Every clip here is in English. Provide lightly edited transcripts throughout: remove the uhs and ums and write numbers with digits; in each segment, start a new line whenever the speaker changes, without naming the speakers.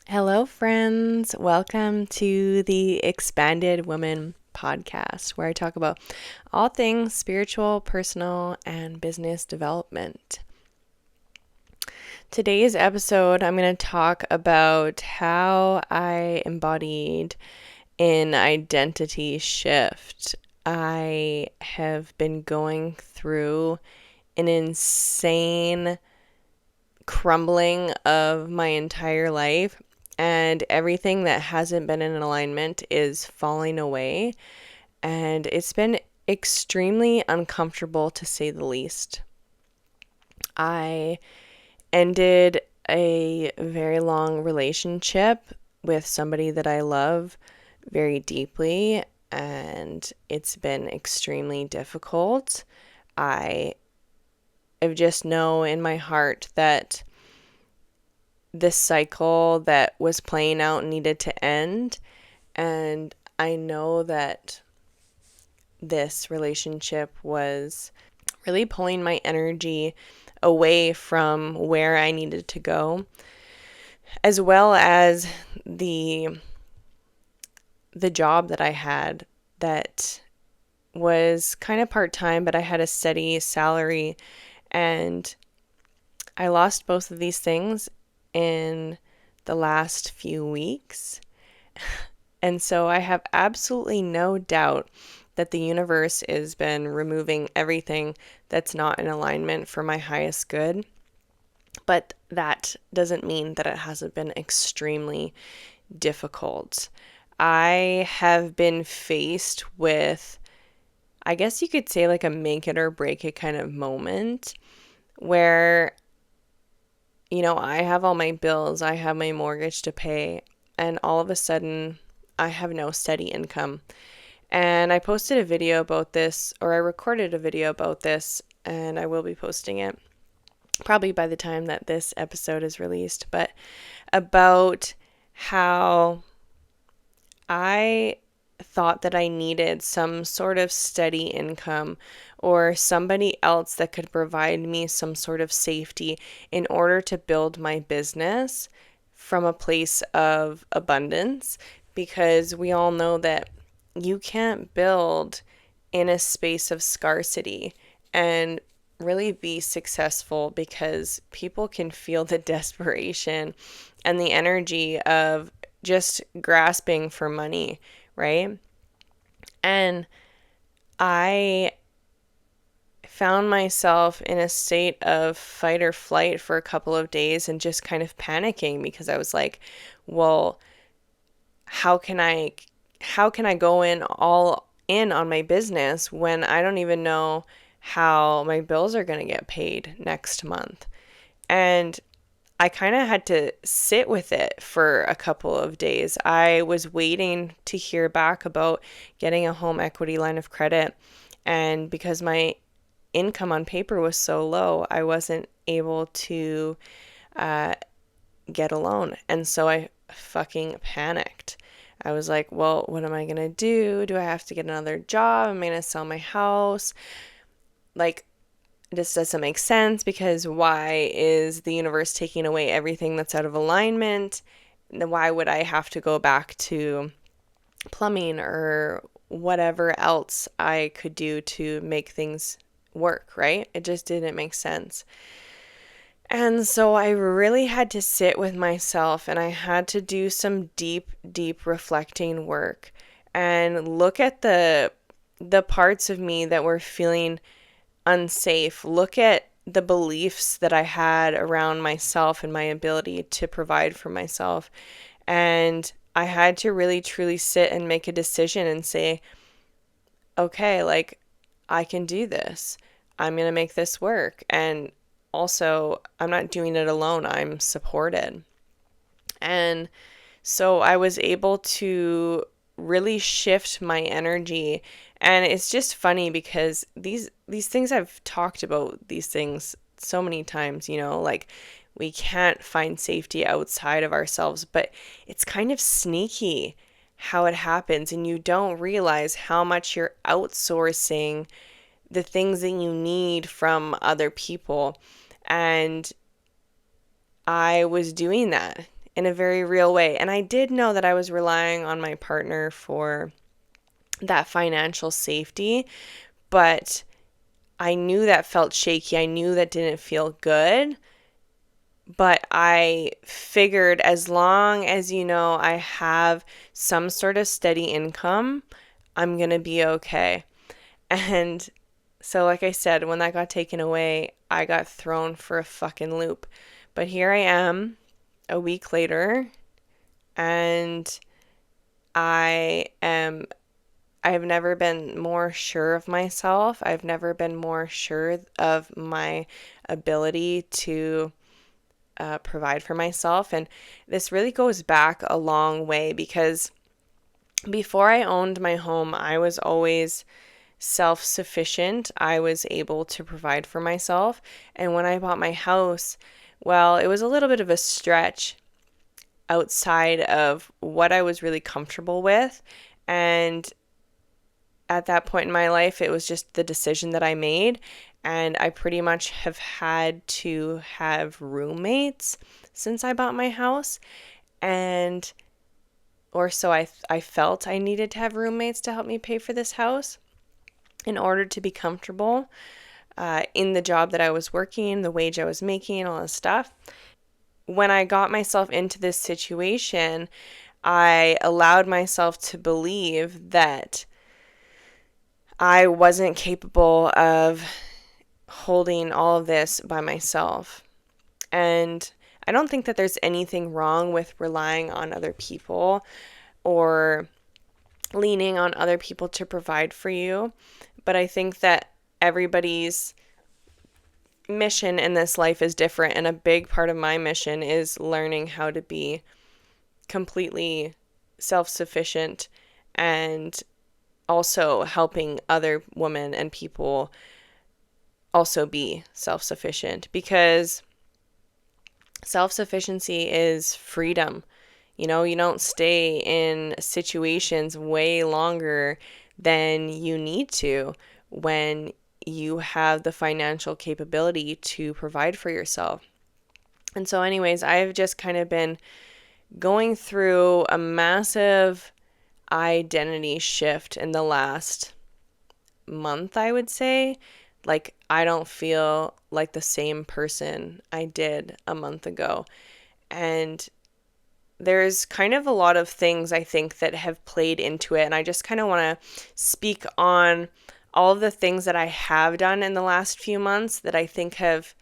Hello, friends. Welcome to the Expanded Woman podcast, where I talk about all things spiritual, personal, and business development. Today's episode, I'm going to talk about how I embodied an identity shift. I have been going through an insane crumbling of my entire life, and everything that hasn't been in alignment is falling away, and it's been extremely uncomfortable to say the least. I ended a very long relationship with somebody that I love very deeply, and it's been extremely difficult. I have just know in my heart that this cycle that was playing out needed to end. And I know that this relationship was really pulling my energy away from where I needed to go, as well as the job that I had that was kind of part-time, but I had a steady salary, and I lost both of these things in the last few weeks. And so I have absolutely no doubt that the universe has been removing everything that's not in alignment for my highest good. But that doesn't mean that it hasn't been extremely difficult. I have been faced with, I guess you could say, like a make it or break it kind of moment where, I have all my bills, I have my mortgage to pay, and all of a sudden I have no steady income. And I posted a video about this, or I recorded a video about this, and I will be posting it probably by the time that this episode is released, but about how I thought that I needed some sort of steady income or somebody else that could provide me some sort of safety in order to build my business from a place of abundance, because we all know that you can't build in a space of scarcity and really be successful, because people can feel the desperation and the energy of just grasping for money, right? And I found myself in a state of fight or flight for a couple of days and just kind of panicking, because I was like, well, how can I go in all in on my business when I don't even know how my bills are going to get paid next month? And I kind of had to sit with it for a couple of days. I was waiting to hear back about getting a home equity line of credit. And because my income on paper was so low, I wasn't able to uh, get a loan. And so I fucking panicked. I was like, well, what am I going to do? Do I have to get another job? Am I going to sell my house? Like, this doesn't make sense, because why is the universe taking away everything that's out of alignment? Why would I have to go back to plumbing or whatever else I could do to make things work, right? It just didn't make sense. And so I really had to sit with myself, and I had to do some deep, deep reflecting work and look at the parts of me that were feeling unsafe. Look at the beliefs that I had around myself and my ability to provide for myself. And I had to really truly sit and make a decision and say, okay, like, I can do this. I'm going to make this work. And also, I'm not doing it alone. I'm supported. And so I was able to really shift my energy. And it's just funny because these things, I've talked about these things so many times, like, we can't find safety outside of ourselves, but it's kind of sneaky how it happens, and you don't realize how much you're outsourcing the things that you need from other people. And I was doing that. in a very real way. And I did know that I was relying on my partner for that financial safety, but I knew that felt shaky. I knew that didn't feel good. But I figured as long as, I have some sort of steady income, I'm going to be okay. And so, like I said, when that got taken away, I got thrown for a fucking loop. But here I am a week later, and I am I have never been more sure of myself. I've never been more sure of my ability to provide for myself. And this really goes back a long way because before I owned my home, I was always self-sufficient. I was able to provide for myself. And when I bought my house, well, it was a little bit of a stretch outside of what I was really comfortable with. And at that point in my life, it was just the decision that I made. And I pretty much have had to have roommates since I bought my house. And, or so I felt I needed to have roommates to help me pay for this house in order to be comfortable in the job that I was working, the wage I was making, all this stuff. When I got myself into this situation, I allowed myself to believe that I wasn't capable of holding all of this by myself. And I don't think that there's anything wrong with relying on other people or leaning on other people to provide for you. But I think that everybody's mission in this life is different. And a big part of my mission is learning how to be completely self-sufficient and also helping other women and people also be self-sufficient, because self-sufficiency is freedom. You don't stay in situations way longer than you need to when you have the financial capability to provide for yourself. And so anyways, I've just kind of been going through a massive identity shift in the last month, I would say. Like, I don't feel like the same person I did a month ago. And there's kind of a lot of things I think that have played into it. And I just kind of want to speak on all of the things that I have done in the last few months that I think have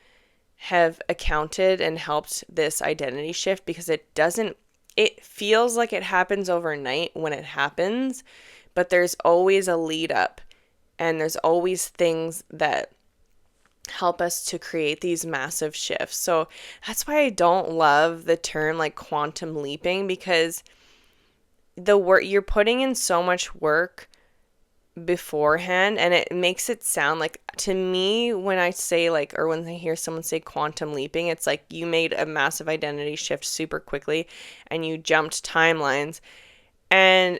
accounted and helped this identity shift, because it feels like it happens overnight when it happens, but there's always a lead up. And there's always things that help us to create these massive shifts. So that's why I don't love the term like quantum leaping, because the work you're putting in so much work beforehand, and it makes it sound like, to me, when I say like, or when I hear someone say quantum leaping, it's like you made a massive identity shift super quickly and you jumped timelines. And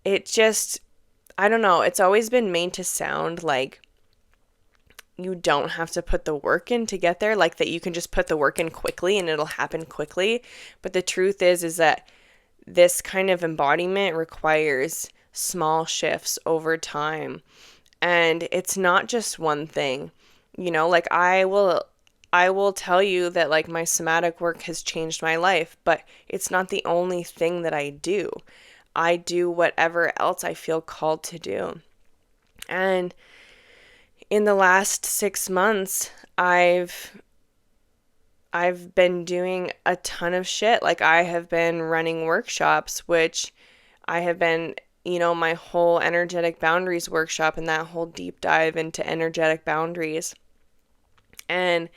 it just, I don't know, it's always been made to sound like you don't have to put the work in to get there, like that you can just put the work in quickly and it'll happen quickly. But the truth is that this kind of embodiment requires small shifts over time. And it's not just one thing. Like I will tell you that like my somatic work has changed my life, but it's not the only thing that I do. I do whatever else I feel called to do. And in the last 6 months, I've been doing a ton of shit. Like, I have been running workshops, which I have been, my whole energetic boundaries workshop and that whole deep dive into energetic boundaries. And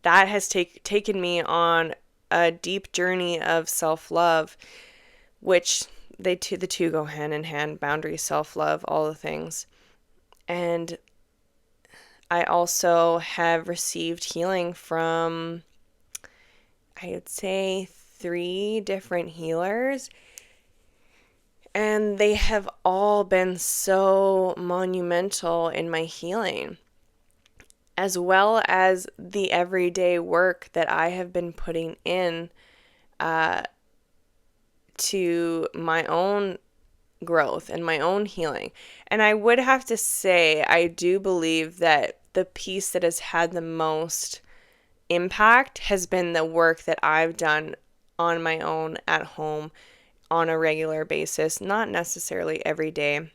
that has taken me on a deep journey of self-love, which the two go hand in hand: boundaries, self-love, all the things. And I also have received healing from, I would say, 3 different healers. And they have all been so monumental in my healing, as well as the everyday work that I have been putting in to my own growth and my own healing. And I would have to say, I do believe that the piece that has had the most impact has been the work that I've done on my own at home on a regular basis, not necessarily every day.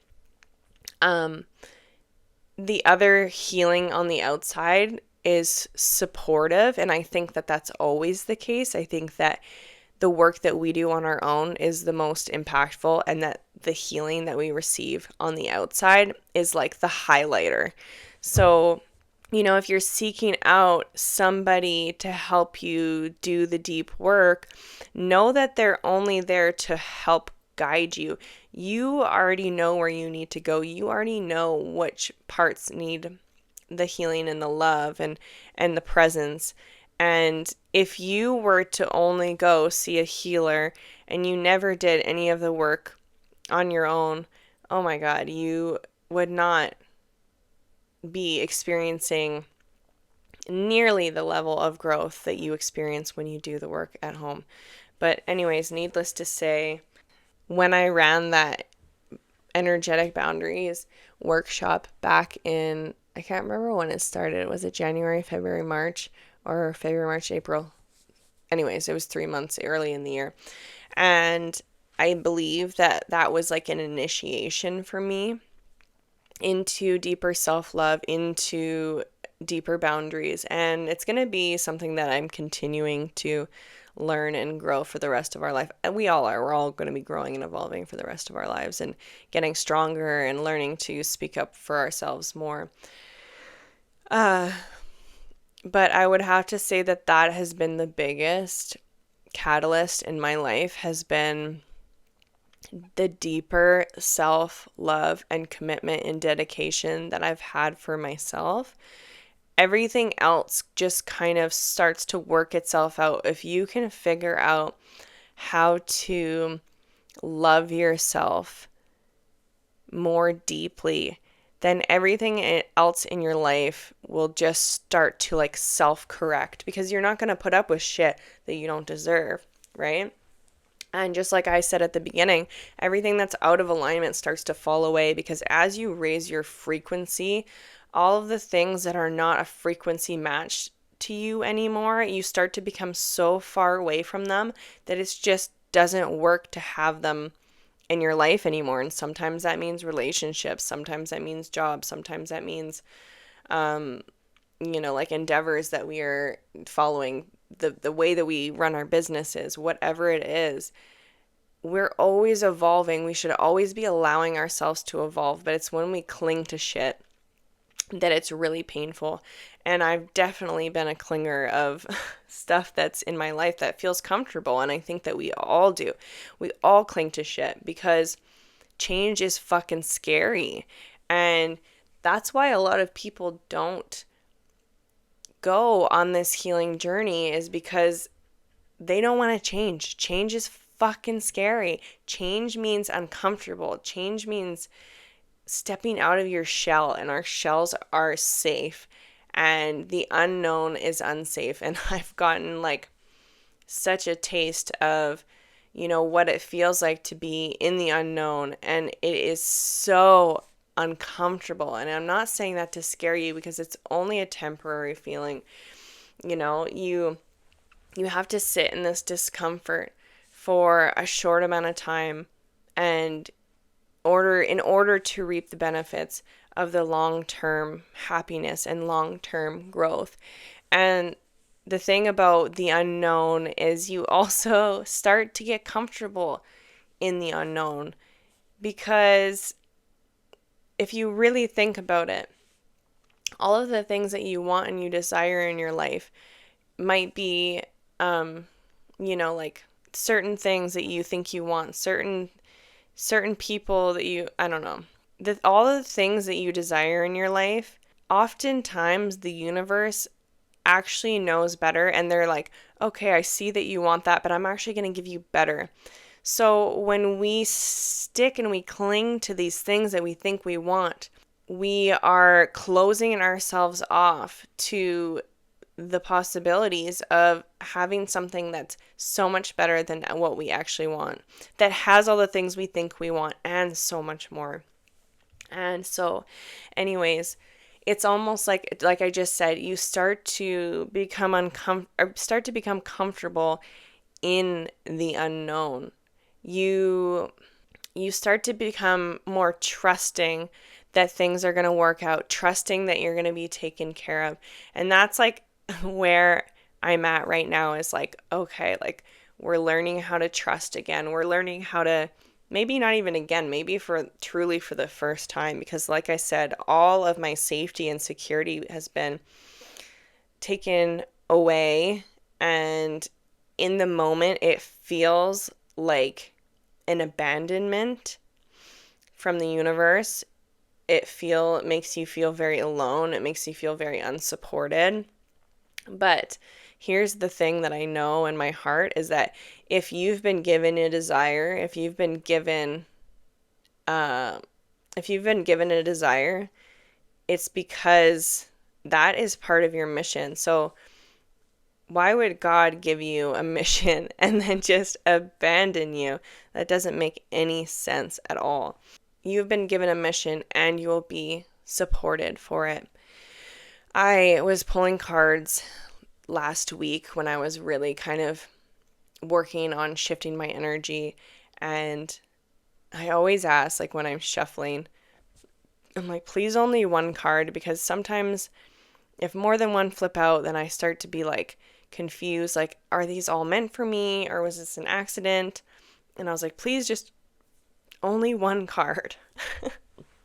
The other healing on the outside is supportive, and I think that that's always the case. I think that the work that we do on our own is the most impactful, and that the healing that we receive on the outside is like the highlighter. So, if you're seeking out somebody to help you do the deep work, know that they're only there to help guide you. You already know where you need to go. You already know which parts need the healing and the love and the presence. And if you were to only go see a healer and you never did any of the work on your own, oh my God, you would not be experiencing nearly the level of growth that you experience when you do the work at home. But anyways, needless to say, when I ran that energetic boundaries workshop back in, I can't remember when it started. Was it January, February, March, or February, March, April? Anyways, it was 3 months early in the year. And I believe that that was like an initiation for me into deeper self-love, into deeper boundaries. And it's going to be something that I'm continuing to learn and grow for the rest of our life. And we all are. We're all going to be growing and evolving for the rest of our lives and getting stronger and learning to speak up for ourselves more. But I would have to say that that has been the biggest catalyst in my life, has been the deeper self-love and commitment and dedication that I've had for myself. Everything else just kind of starts to work itself out. If you can figure out how to love yourself more deeply, then everything else in your life will just start to like self-correct, because you're not going to put up with shit that you don't deserve, right? And just like I said at the beginning, everything that's out of alignment starts to fall away, because as you raise your frequency, all of the things that are not a frequency match to you anymore, you start to become so far away from them that it just doesn't work to have them in your life anymore. And sometimes that means relationships, sometimes that means jobs, sometimes that means like endeavors that we are following, the way that we run our businesses, whatever it is. We're always evolving. We should always be allowing ourselves to evolve, but it's when we cling to shit that it's really painful. And I've definitely been a clinger of stuff that's in my life that feels comfortable, and I think that we all do. We all cling to shit because change is fucking scary. And that's why a lot of people don't go on this healing journey, is because they don't want to change. Change is fucking scary. Change means uncomfortable. Change means stepping out of your shell, and our shells are safe and the unknown is unsafe. And I've gotten like such a taste of, what it feels like to be in the unknown, and it is so uncomfortable. And I'm not saying that to scare you, because it's only a temporary feeling. You have to sit in this discomfort for a short amount of time and in order to reap the benefits of the long-term happiness and long-term growth. And the thing about the unknown is you also start to get comfortable in the unknown, because if you really think about it, all of the things that you want and you desire in your life might be, like certain things that you think you want, certain people that I don't know, all of the things that you desire in your life, oftentimes the universe actually knows better, and they're like, okay, I see that you want that, but I'm actually going to give you better. So when we stick and we cling to these things that we think we want, we are closing ourselves off to the possibilities of having something that's so much better than what we actually want, that has all the things we think we want and so much more. And so, anyways, it's almost like I just said, you start to become comfortable in the unknown. You start to become more trusting that things are going to work out, trusting that you're going to be taken care of. And that's like where I'm at right now, is like, okay, like we're learning how to trust again. We're learning how to, maybe not even again, maybe for truly for the first time, because like I said, all of my safety and security has been taken away, and in the moment it feels like an abandonment from the universe. It makes you feel very alone. It makes you feel very unsupported. But here's the thing that I know in my heart, is that if you've been given a desire, uh, if you've been given a desire, it's because that is part of your mission. So why would God give you a mission and then just abandon you? That doesn't make any sense at all. You've been given a mission and you will be supported for it. I was pulling cards last week when I was really kind of working on shifting my energy, and I always ask, like when I'm shuffling, I'm like, please only one card, because sometimes if more than one flip out, then I start to be like confused, like, are these all meant for me or was this an accident? And I was like, please just only one card.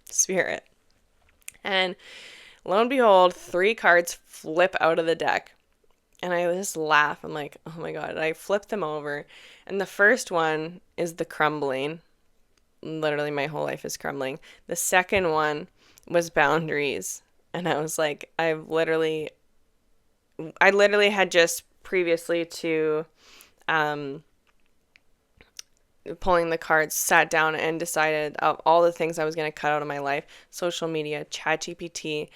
Spirit. And lo and behold, 3 cards flip out of the deck. And I just laugh. I'm like, oh my God. And I flip them over. And the first one is the crumbling. Literally, my whole life is crumbling. The second one was boundaries. And I was like, I literally had just previously to pulling the cards, sat down and decided of all the things I was going to cut out of my life: social media, ChatGPT,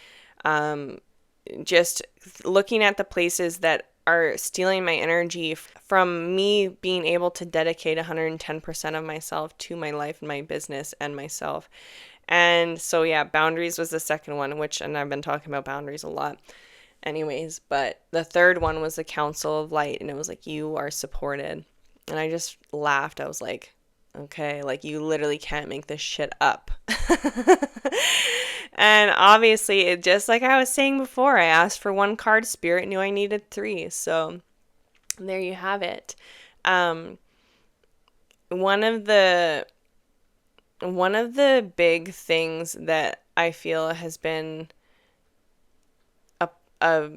just looking at the places that are stealing my energy from me being able to dedicate 110% of myself to my life and my business and myself. And so, yeah, boundaries was the second one, and I've been talking about boundaries a lot. Anyways, but the third one was the Council of Light, and it was like, you are supported. And I just laughed. I was like, okay, like you literally can't make this shit up. And obviously, just like I was saying before, I asked for 1 card. Spirit knew I needed 3. So there you have it. One of the big things that I feel has been a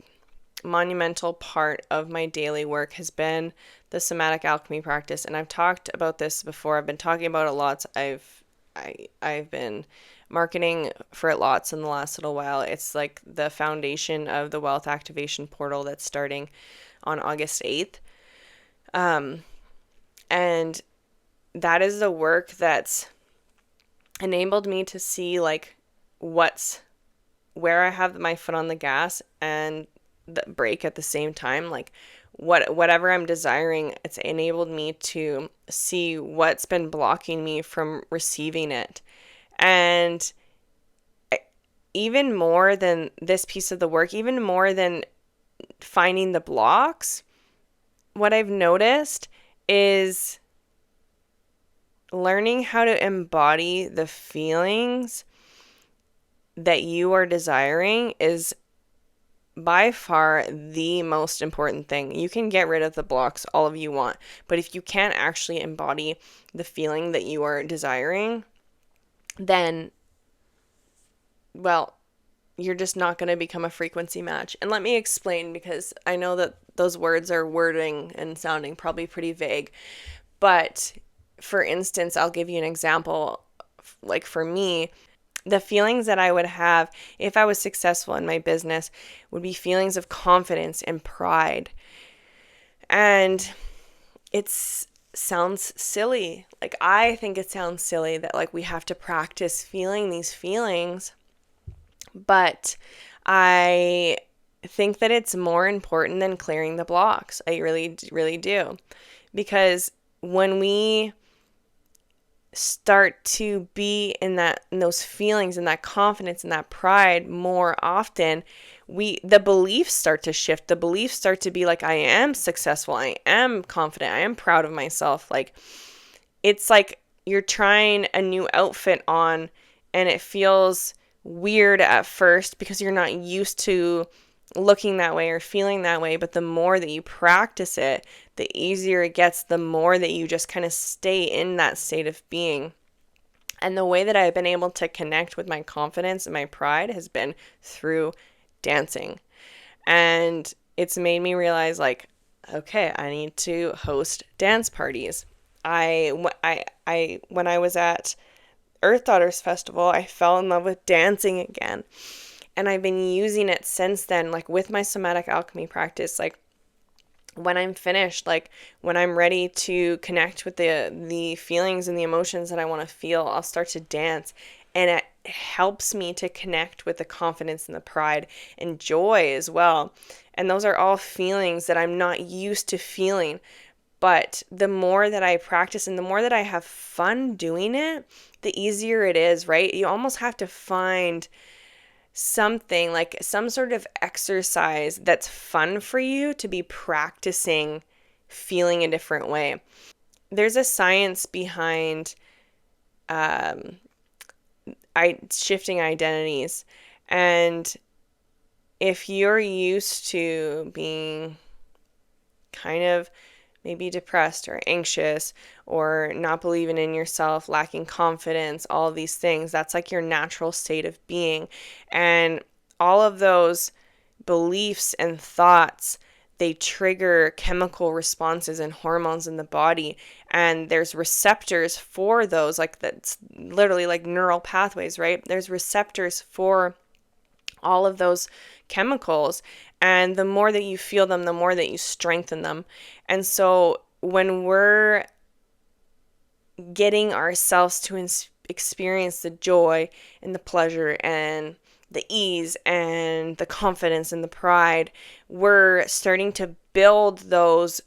monumental part of my daily work has been the somatic alchemy practice. And I've talked about this before. I've been talking about it lots. I've been marketing for it lots in the last little while. It's like the foundation of the wealth activation portal that's starting on August 8th. And that is the work that's enabled me to see like where I have my foot on the gas and the brake at the same time. Like whatever I'm desiring, it's enabled me to see what's been blocking me from receiving it. And even more than this piece of the work, even more than finding the blocks, what I've noticed is learning how to embody the feelings that you are desiring is by far the most important thing. You can get rid of the blocks all of you want, but if you can't actually embody the feeling that you are desiring, then, well, you're just not going to become a frequency match. And let me explain, because I know that those words are wording and sounding probably pretty vague. But for instance, I'll give you an example. Like for me, the feelings that I would have if I was successful in my business would be feelings of confidence and pride. And it sounds silly. Like, I think it sounds silly that like we have to practice feeling these feelings. But I think that it's more important than clearing the blocks. I really, really do. Because when we start to be in those feelings and that confidence and that pride more often, the beliefs start to shift. The beliefs start to be like, I am successful, I am confident, I am proud of myself. Like, it's like you're trying a new outfit on and it feels weird at first because you're not used to looking that way or feeling that way. But the more that you practice it, the easier it gets, the more that you just kind of stay in that state of being. And the way that I've been able to connect with my confidence and my pride has been through dancing. And it's made me realize, like, okay, I need to host dance parties. When I was at Earth Daughters Festival, I fell in love with dancing again. And I've been using it since then, like with my somatic alchemy practice. Like, when I'm finished, like when I'm ready to connect with the feelings and the emotions that I want to feel, I'll start to dance. And it helps me to connect with the confidence and the pride and joy as well. And those are all feelings that I'm not used to feeling. But the more that I practice and the more that I have fun doing it, the easier it is, right? You almost have to find something, like some sort of exercise that's fun for you to be practicing feeling a different way. There's a science behind um, shifting identities. And if you're used to being kind of maybe depressed or anxious or not believing in yourself, lacking confidence, all of these things, that's like your natural state of being. And all of those beliefs and thoughts, they trigger chemical responses and hormones in the body. And there's receptors for those, like that's literally like neural pathways, right? There's receptors for all of those chemicals. And the more that you feel them, the more that you strengthen them. And so when we're getting ourselves to experience the joy and the pleasure and the ease and the confidence and the pride, we're starting to build those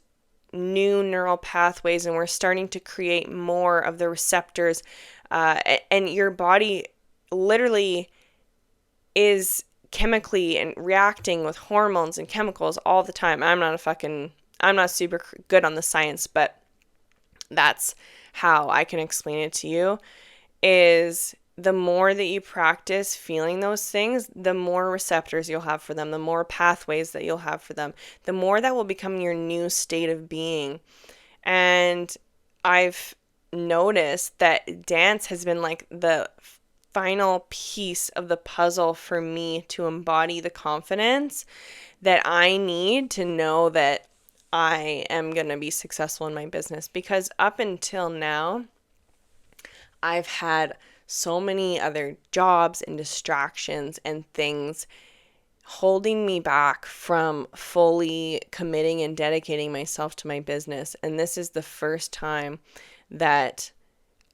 new neural pathways and we're starting to create more of the receptors. And your body literally is chemically and reacting with hormones and chemicals all the time. I'm not super good on the science, but that's how I can explain it to you, is the more that you practice feeling those things, the more receptors you'll have for them, the more pathways that you'll have for them, the more that will become your new state of being. And I've noticed that dance has been like the final piece of the puzzle for me to embody the confidence that I need to know that I am going to be successful in my business. Because up until now, I've had so many other jobs and distractions and things holding me back from fully committing and dedicating myself to my business. And this is the first time that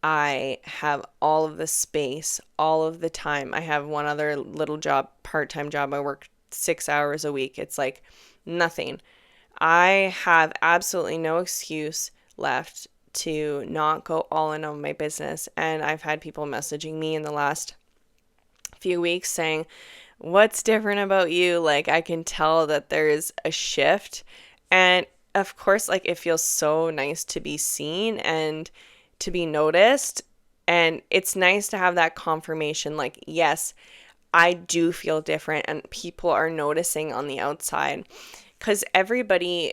I have all of the space, all of the time. I have one other little job, part-time job. I work 6 hours a week. It's like nothing. I have absolutely no excuse left to not go all in on my business. And I've had people messaging me in the last few weeks saying, what's different about you? Like, I can tell that there's a shift. And of course, like, it feels so nice to be seen and to be noticed. And it's nice to have that confirmation, like, yes, I do feel different and people are noticing on the outside. Because everybody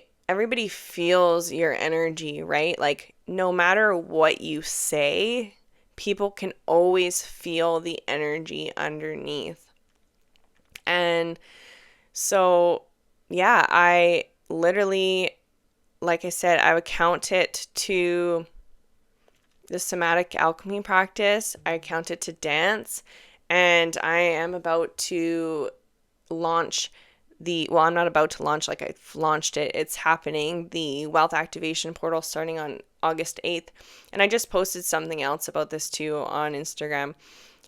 feels your energy, right? Like, no matter what you say, people can always feel the energy underneath. And so, yeah, I literally, like I said, I would count it to the somatic alchemy practice. I count it to dance. And I am about to launch I'm not about to launch, like I've launched it. It's happening. The Wealth Activation Portal starting on August 8th. And I just posted something else about this too on Instagram.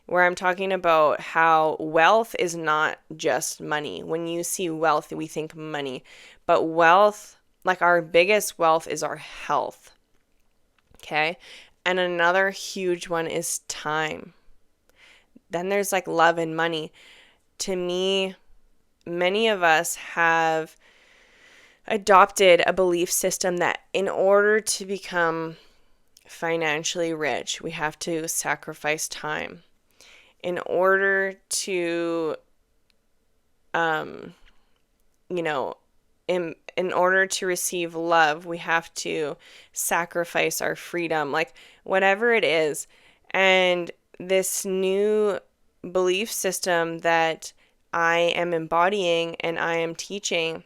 where I'm talking about how wealth is not just money. When you see wealth, we think money, but wealth, like our biggest wealth, is our health. Okay. And another huge one is time. Then there's like love and money. To me, many of us have adopted a belief system that in order to become financially rich, we have to sacrifice time. In order to, um, you know, in order to receive love, we have to sacrifice our freedom, like whatever it is. And this new belief system that I am embodying and I am teaching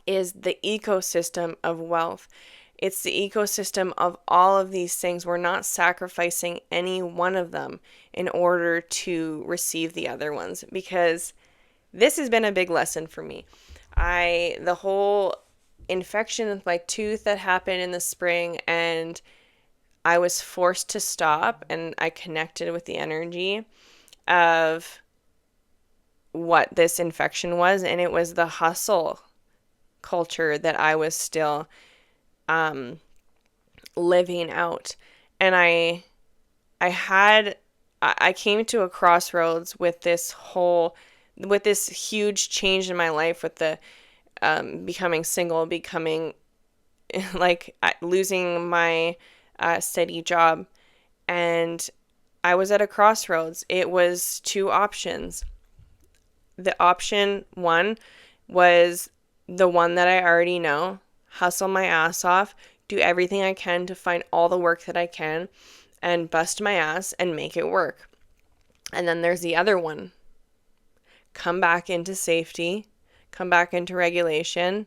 is the ecosystem of wealth. It's the ecosystem of all of these things. We're not sacrificing any one of them in order to receive the other ones, because this has been a big lesson for me. The whole infection with my tooth that happened in the spring, and I was forced to stop, and I connected with the energy of what this infection was, and it was the hustle culture that I was still living out. And I came to a crossroads with this huge change in my life, with the becoming single, becoming like losing my steady job. And I was at a crossroads. It was two options. The option one was the one that I already know: hustle my ass off, do everything I can to find all the work that I can, and bust my ass and make it work. And then there's the other one: come back into safety, come back into regulation,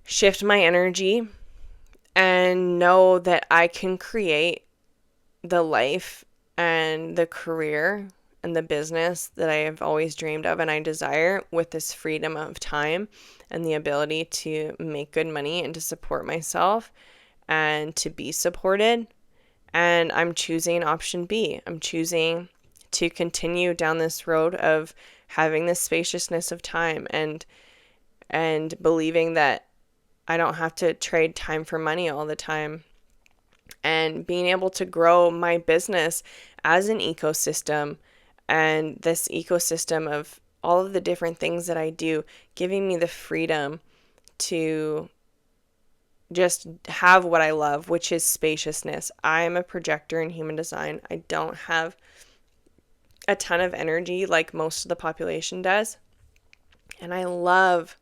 shift my energy, and know that I can create the life and the career and the business that I have always dreamed of and I desire, with this freedom of time and the ability to make good money and to support myself and to be supported. And I'm choosing option B. I'm choosing to continue down this road of having this spaciousness of time and believing that I don't have to trade time for money all the time, and being able to grow my business as an ecosystem, and this ecosystem of all of the different things that I do, giving me the freedom to just have what I love, which is spaciousness. I am a projector in human design. I don't have a ton of energy like most of the population does. And I love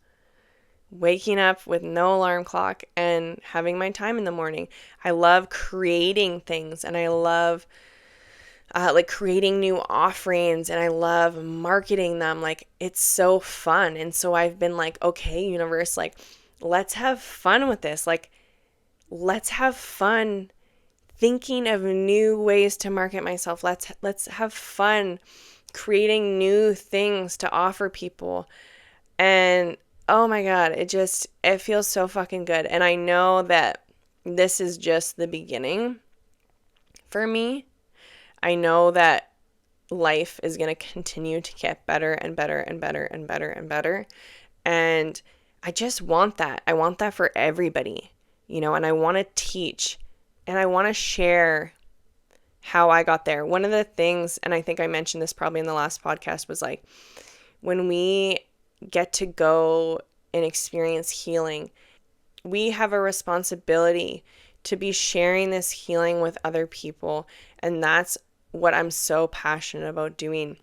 waking up with no alarm clock and having my time in the morning. I love creating things, and I love like creating new offerings, and I love marketing them. Like, it's so fun. And so I've been like, okay, universe, like, let's have fun with this. Like, let's have fun thinking of new ways to market myself. Let's have fun creating new things to offer people. And oh my God, it feels so fucking good. And I know that this is just the beginning for me. I know that life is going to continue to get better and better and better and better and better. And I just want that. I want that for everybody, and I want to teach and I want to share how I got there. One of the things, and I think I mentioned this probably in the last podcast, was like, when we get to go and experience healing, we have a responsibility to be sharing this healing with other people. And that's what I'm so passionate about doing.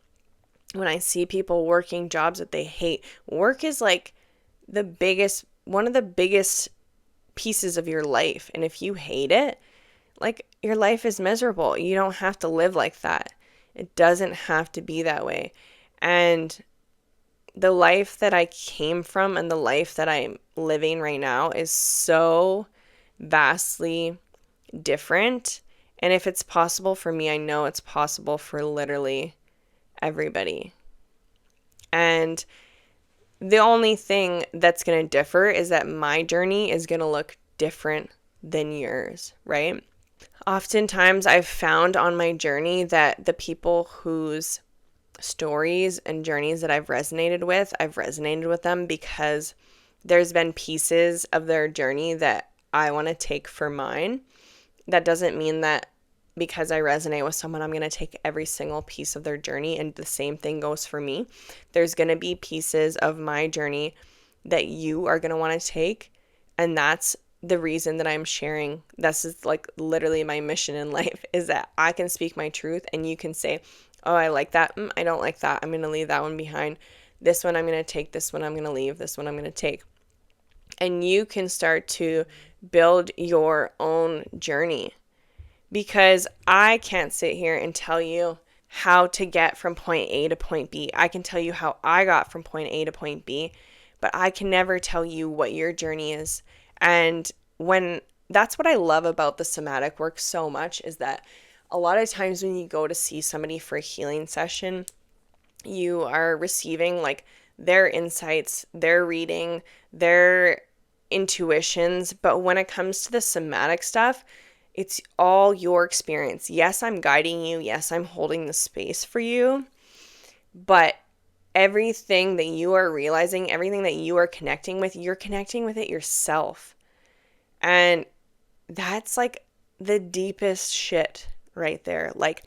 When I see people working jobs that they hate, work is like one of the biggest pieces of your life. And if you hate it, like, your life is miserable. You don't have to live like that. It doesn't have to be that way. And the life that I came from and the life that I'm living right now is so vastly different. And if it's possible for me, I know it's possible for literally everybody. And the only thing that's going to differ is that my journey is going to look different than yours, right? Oftentimes, I've found on my journey that the people whose stories and journeys that I've resonated with them because there's been pieces of their journey that I want to take for mine. That doesn't mean that because I resonate with someone, I'm going to take every single piece of their journey, and the same thing goes for me. There's going to be pieces of my journey that you are going to want to take, and that's the reason that I'm sharing. This is like literally my mission in life, is that I can speak my truth and you can say, oh, I like that. I don't like that. I'm going to leave that one behind. This one I'm going to take. This one I'm going to leave. This one I'm going to take. And you can start to build your own journey, because I can't sit here and tell you how to get from point A to point B. I can tell you how I got from point A to point B, but I can never tell you what your journey is. And when that's what I love about the somatic work so much, is that a lot of times when you go to see somebody for a healing session, you are receiving like their insights, their reading, their intuitions. But when it comes to the somatic stuff, it's all your experience. Yes, I'm guiding you. Yes, I'm holding the space for you. But everything that you are realizing, everything that you are connecting with, you're connecting with it yourself. And that's like the deepest shit right there. Like,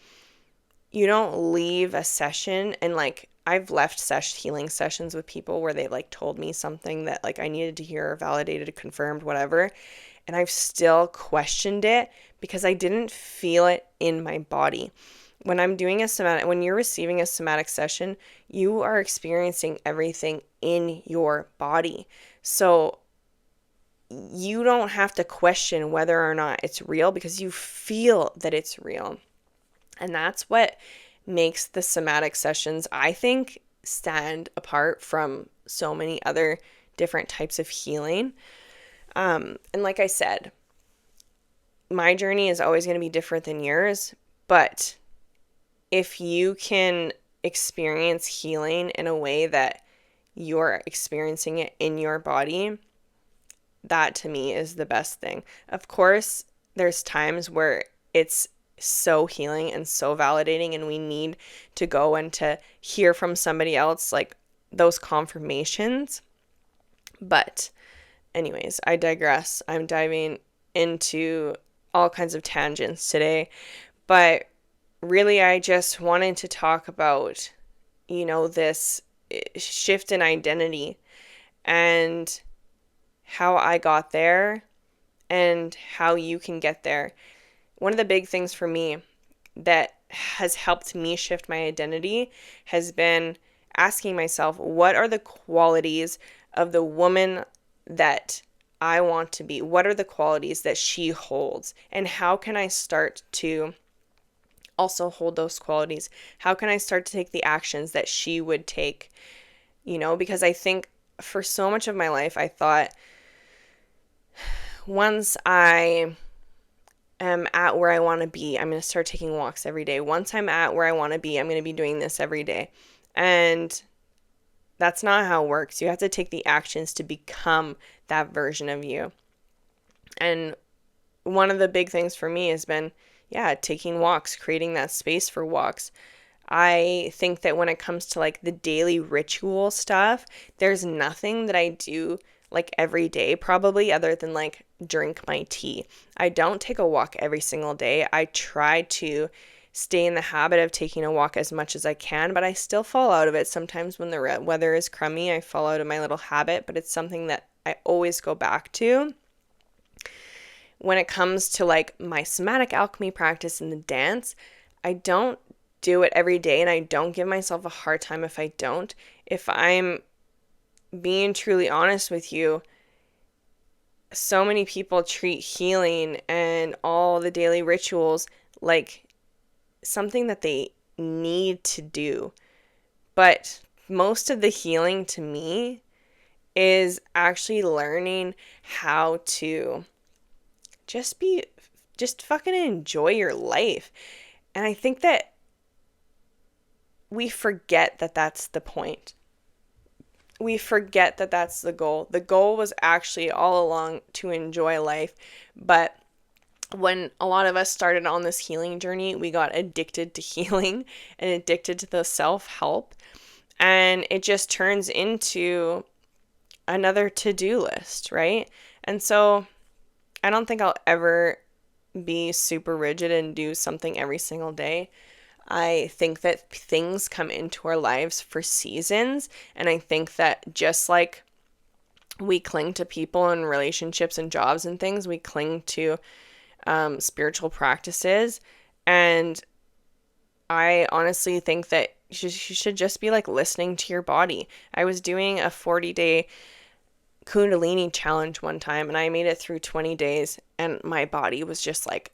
you don't leave a session, and like I've left healing sessions with people where they like told me something that like I needed to hear, validated, confirmed, whatever, and I've still questioned it because I didn't feel it in my body. When when you're receiving a somatic session, you are experiencing everything in your body. So you don't have to question whether or not it's real, because you feel that it's real. And that's what makes the somatic sessions, I think, stand apart from so many other different types of healing. And like I said, my journey is always going to be different than yours. But if you can experience healing in a way that you're experiencing it in your body, that to me is the best thing. Of course, there's times where it's so healing and so validating, and we need to go and to hear from somebody else, like those confirmations. But anyways, I digress. I'm diving into all kinds of tangents today, but really I just wanted to talk about, this shift in identity and how I got there and how you can get there. One of the big things for me that has helped me shift my identity has been asking myself, what are the qualities of the woman that I want to be? What are the qualities that she holds? And how can I start to also hold those qualities? How can I start to take the actions that she would take? Because I think for so much of my life, I thought once I am at where I want to be, I'm going to start taking walks every day. Once I'm at where I want to be, I'm going to be doing this every day. And that's not how it works. You have to take the actions to become that version of you. And one of the big things for me has been, taking walks, creating that space for walks. I think that when it comes to like the daily ritual stuff, there's nothing that I do like every day probably other than like drink my tea. I don't take a walk every single day. I try to stay in the habit of taking a walk as much as I can, but I still fall out of it. Sometimes when the weather is crummy, I fall out of my little habit, but it's something that I always go back to. When it comes to like my somatic alchemy practice and the dance, I don't do it every day, and I don't give myself a hard time if I don't. If I'm being truly honest with you, so many people treat healing and all the daily rituals like something that they need to do. But most of the healing to me is actually learning how to just fucking enjoy your life. And I think that we forget that that's the point. We forget that that's the goal. The goal was actually all along to enjoy life, but when a lot of us started on this healing journey, we got addicted to healing and addicted to the self-help. And it just turns into another to-do list, right? And so I don't think I'll ever be super rigid and do something every single day. I think that things come into our lives for seasons. And I think that just like we cling to people and relationships and jobs and things, we cling to spiritual practices. And I honestly think that you should just be like listening to your body. I was doing a 40-day Kundalini challenge one time and I made it through 20 days and my body was just like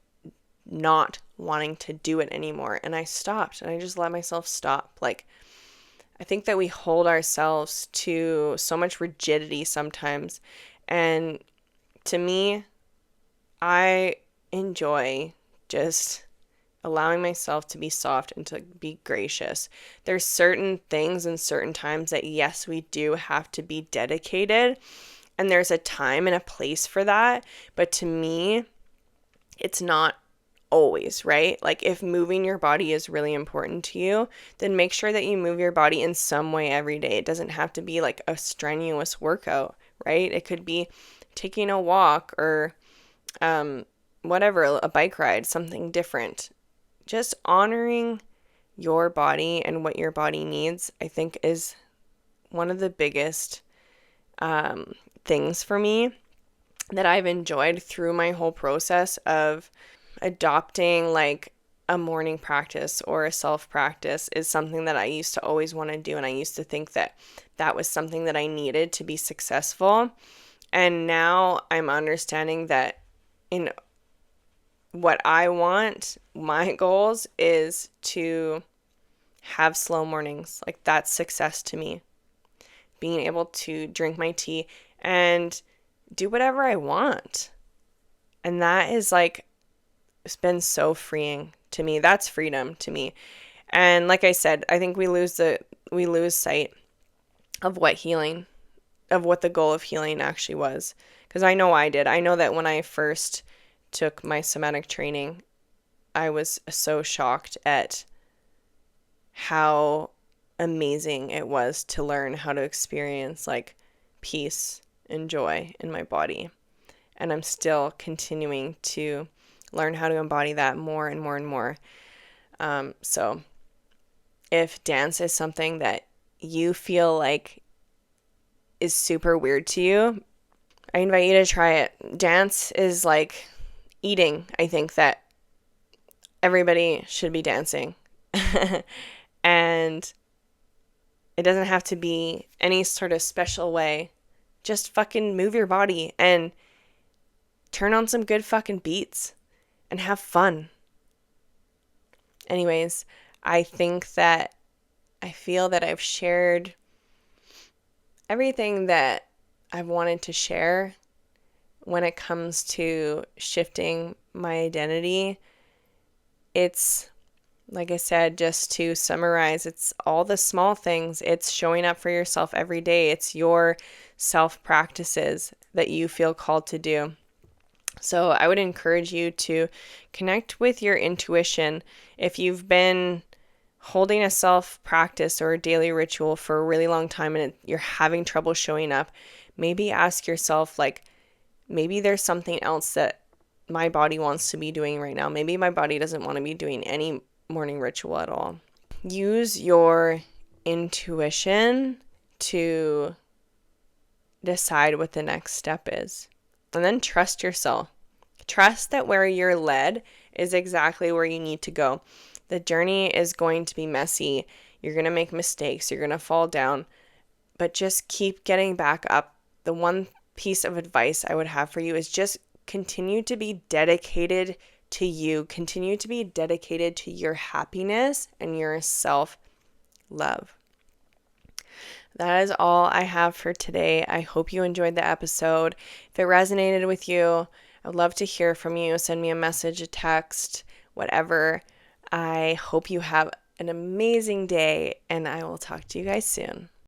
not wanting to do it anymore. And I stopped and I just let myself stop. Like, I think that we hold ourselves to so much rigidity sometimes. And to me, I enjoy just allowing myself to be soft and to be gracious. There's certain things and certain times that, yes, we do have to be dedicated, and there's a time and a place for that. But to me, it's not always, right? Like if moving your body is really important to you, then make sure that you move your body in some way every day. It doesn't have to be like a strenuous workout, right? It could be taking a walk or whatever, a bike ride, something different. Just honoring your body and what your body needs, I think, is one of the biggest things for me that I've enjoyed through my whole process of adopting like a morning practice or a self practice is something that I used to always want to do. And I used to think that that was something that I needed to be successful. And now I'm understanding that in what I want, my goals is to have slow mornings. Like that's success to me. Being able to drink my tea and do whatever I want. And that is like, it's been so freeing to me. That's freedom to me. And like I said, I think we lose sight of what the goal of healing actually was. Because I know I did. I know that when I first took my somatic training, I was so shocked at how amazing it was to learn how to experience like peace and joy in my body. And I'm still continuing to learn how to embody that more and more and more. So if dance is something that you feel like is super weird to you, I invite you to try it. Dance is like eating. I think that everybody should be dancing. And it doesn't have to be any sort of special way. Just fucking move your body and turn on some good fucking beats and have fun. Anyways, I feel that I've shared everything that I've wanted to share when it comes to shifting my identity. It's, like I said, just to summarize, it's all the small things. It's showing up for yourself every day. It's your self practices that you feel called to do. So I would encourage you to connect with your intuition. If you've been holding a self practice or a daily ritual for a really long time and you're having trouble showing up, maybe ask yourself, like, maybe there's something else that my body wants to be doing right now. Maybe my body doesn't want to be doing any morning ritual at all. Use your intuition to decide what the next step is. And then trust yourself. Trust that where you're led is exactly where you need to go. The journey is going to be messy. You're going to make mistakes. You're going to fall down. But just keep getting back up. The one piece of advice I would have for you is just continue to be dedicated to you. Continue to be dedicated to your happiness and your self-love. That is all I have for today. I hope you enjoyed the episode. If it resonated with you, I would love to hear from you. Send me a message, a text, whatever. I hope you have an amazing day, and I will talk to you guys soon.